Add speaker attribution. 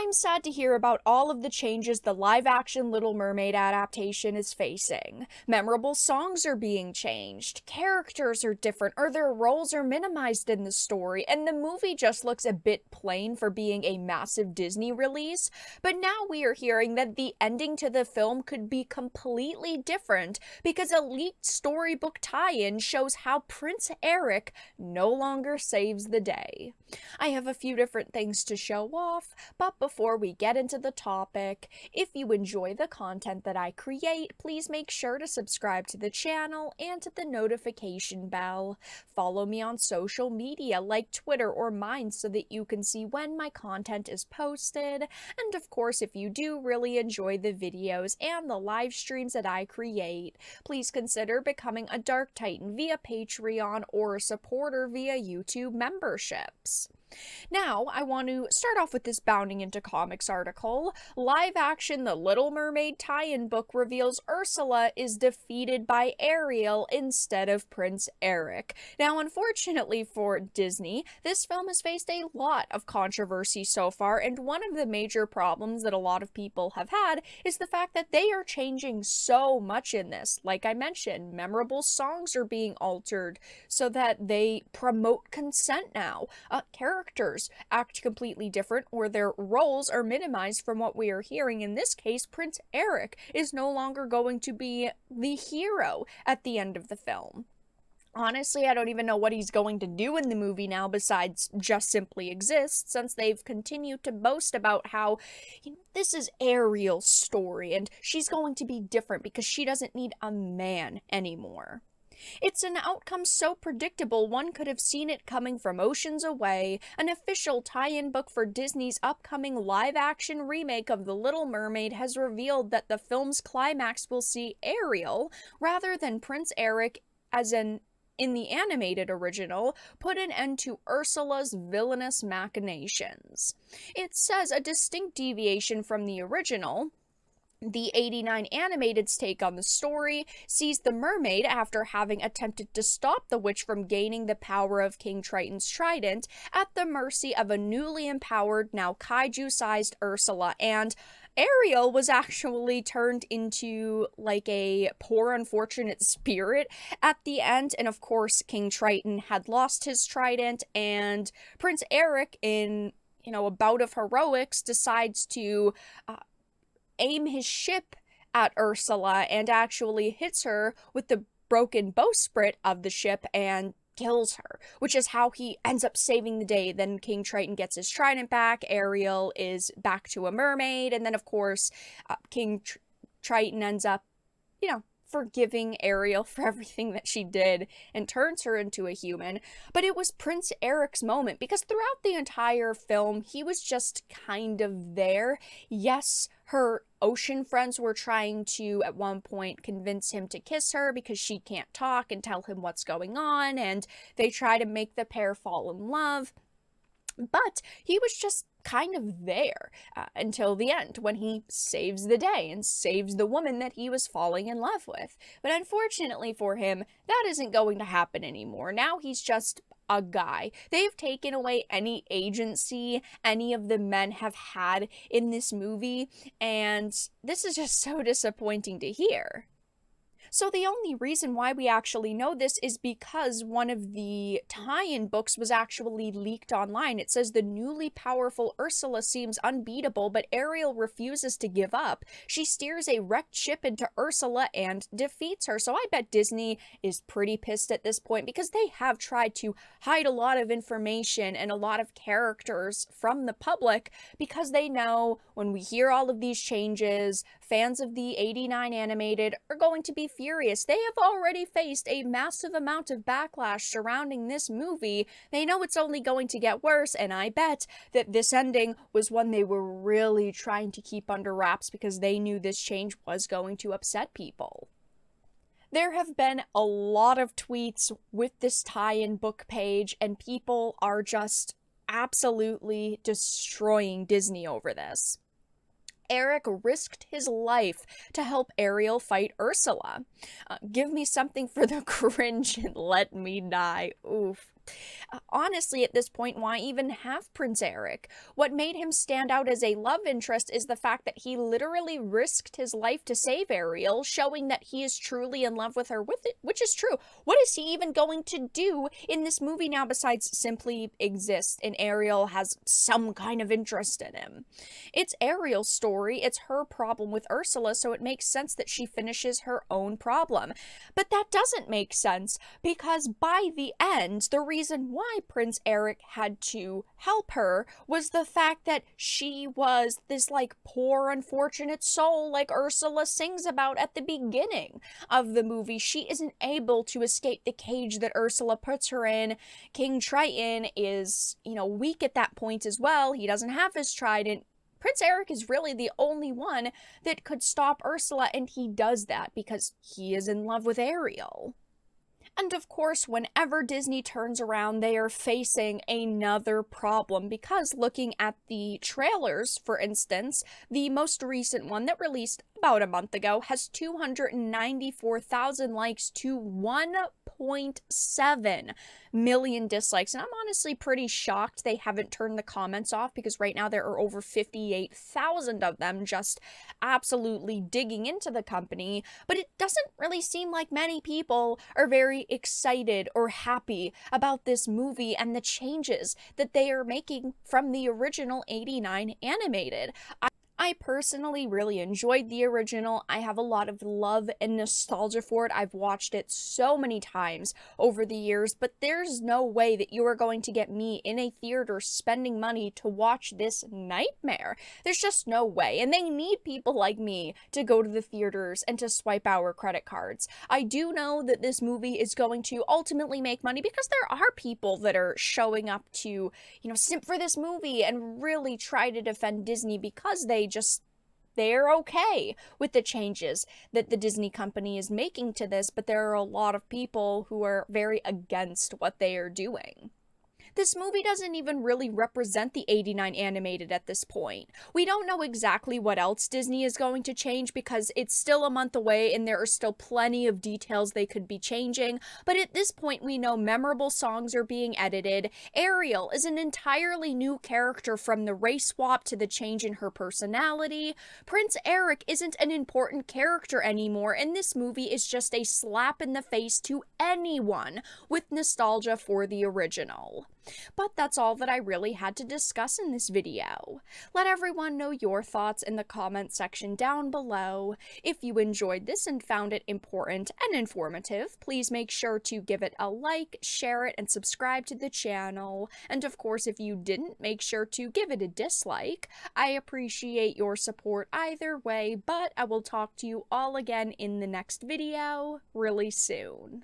Speaker 1: I'm sad to hear about all of the changes the live-action Little Mermaid adaptation is facing. Memorable songs are being changed, characters are different, or their roles are minimized in the story, and the movie just looks a bit plain for being a massive Disney release. But now we are hearing that the ending to the film could be completely different because a leaked storybook tie-in shows how Prince Eric no longer saves the day. I have a few different things to show off, but before we get into the topic, if you enjoy the content that I create, please make sure to subscribe to the channel and to the notification bell. Follow me on social media like Twitter or mine so that you can see when my content is posted. And of course, if you do really enjoy the videos and the live streams that I create, please consider becoming a Dark Titan via Patreon or a supporter via YouTube memberships. Now, I want to start off with this Bounding into Comics article. Live action The Little Mermaid tie-in book reveals Ursula is defeated by Ariel instead of Prince Eric. Now, unfortunately for Disney, this film has faced a lot of controversy so far, and one of the major problems that a lot of people have had is the fact that they are changing so much in this. Like I mentioned, memorable songs are being altered so that they promote consent now. Characters act completely different, or their roles are minimized from what we are hearing. In this case, Prince Eric is no longer going to be the hero at the end of the film. Honestly, I don't even know what he's going to do in the movie now besides just simply exist, since they've continued to boast about how, this is Ariel's story and she's going to be different because she doesn't need a man anymore. It's an outcome so predictable one could have seen it coming from oceans away. An official tie-in book for Disney's upcoming live-action remake of The Little Mermaid has revealed that the film's climax will see Ariel, rather than Prince Eric, as in the animated original, put an end to Ursula's villainous machinations. It says a distinct deviation from the original. The '89 animated's take on the story sees the mermaid, after having attempted to stop the witch from gaining the power of King Triton's trident, at the mercy of a newly empowered, now kaiju-sized Ursula, and Ariel was actually turned into like a poor unfortunate spirit at the end, and of course King Triton had lost his trident, and Prince Eric, in a bout of heroics, decides to aim his ship at Ursula and actually hits her with the broken bowsprit of the ship and kills her, which is how he ends up saving the day. Then King Triton gets his trident back, Ariel is back to a mermaid, and then of course King Triton ends up, forgiving Ariel for everything that she did and turns her into a human. But it was Prince Eric's moment, because throughout the entire film, he was just kind of there. Yes, her ocean friends were trying to, at one point, convince him to kiss her because she can't talk and tell him what's going on, and they try to make the pair fall in love. But he was just kind of there until the end, when he saves the day and saves the woman that he was falling in love with. But unfortunately for him, that isn't going to happen anymore. Now he's just a guy. They've taken away any agency any of the men have had in this movie, and this is just so disappointing to hear. So the only reason why we actually know this is because one of the tie-in books was actually leaked online. It says the newly powerful Ursula seems unbeatable, but Ariel refuses to give up. She steers a wrecked ship into Ursula and defeats her. So I bet Disney is pretty pissed at this point, because they have tried to hide a lot of information and a lot of characters from the public, because they know when we hear all of these changes, fans of the '89 animated are going to be furious. They have already faced a massive amount of backlash surrounding this movie. They know it's only going to get worse, and I bet that this ending was one they were really trying to keep under wraps because they knew this change was going to upset people. There have been a lot of tweets with this tie-in book page, and people are just absolutely destroying Disney over this. Eric risked his life to help Ariel fight Ursula. Give me something for the cringe and let me die. Oof. Honestly, at this point, why even have Prince Eric? What made him stand out as a love interest is the fact that he literally risked his life to save Ariel, showing that he is truly in love with her, which is true. What is he even going to do in this movie now besides simply exist, and Ariel has some kind of interest in him? It's Ariel's story, it's her problem with Ursula, so it makes sense that she finishes her own problem. But that doesn't make sense, because by the end, the reason why Prince Eric had to help her was the fact that she was this, like, poor, unfortunate soul, like Ursula sings about at the beginning of the movie. She isn't able to escape the cage that Ursula puts her in. King Triton is, weak at that point as well. He doesn't have his trident. Prince Eric is really the only one that could stop Ursula, and he does that because he is in love with Ariel. And of course, whenever Disney turns around, they are facing another problem, because looking at the trailers, for instance, the most recent one that released about a month ago has 294,000 likes to 1.7 million dislikes. And I'm honestly pretty shocked they haven't turned the comments off, because right now there are over 58,000 of them just absolutely digging into the company. But it doesn't really seem like many people are very excited or happy about this movie and the changes that they are making from the original '89 animated. I personally really enjoyed the original. I have a lot of love and nostalgia for it. I've watched it so many times over the years, but there's no way that you are going to get me in a theater spending money to watch this nightmare. There's just no way, and they need people like me to go to the theaters and to swipe our credit cards. I do know that this movie is going to ultimately make money, because there are people that are showing up to, simp for this movie and really try to defend Disney, because they're okay with the changes that the Disney company is making to this, but there are a lot of people who are very against what they are doing. This movie doesn't even really represent the '89 animated at this point. We don't know exactly what else Disney is going to change, because it's still a month away and there are still plenty of details they could be changing, but at this point we know memorable songs are being edited. Ariel is an entirely new character from the race swap to the change in her personality. Prince Eric isn't an important character anymore, and this movie is just a slap in the face to anyone with nostalgia for the original. But that's all that I really had to discuss in this video. Let everyone know your thoughts in the comment section down below. If you enjoyed this and found it important and informative, please make sure to give it a like, share it, and subscribe to the channel. And of course, if you didn't, make sure to give it a dislike. I appreciate your support either way, but I will talk to you all again in the next video really soon.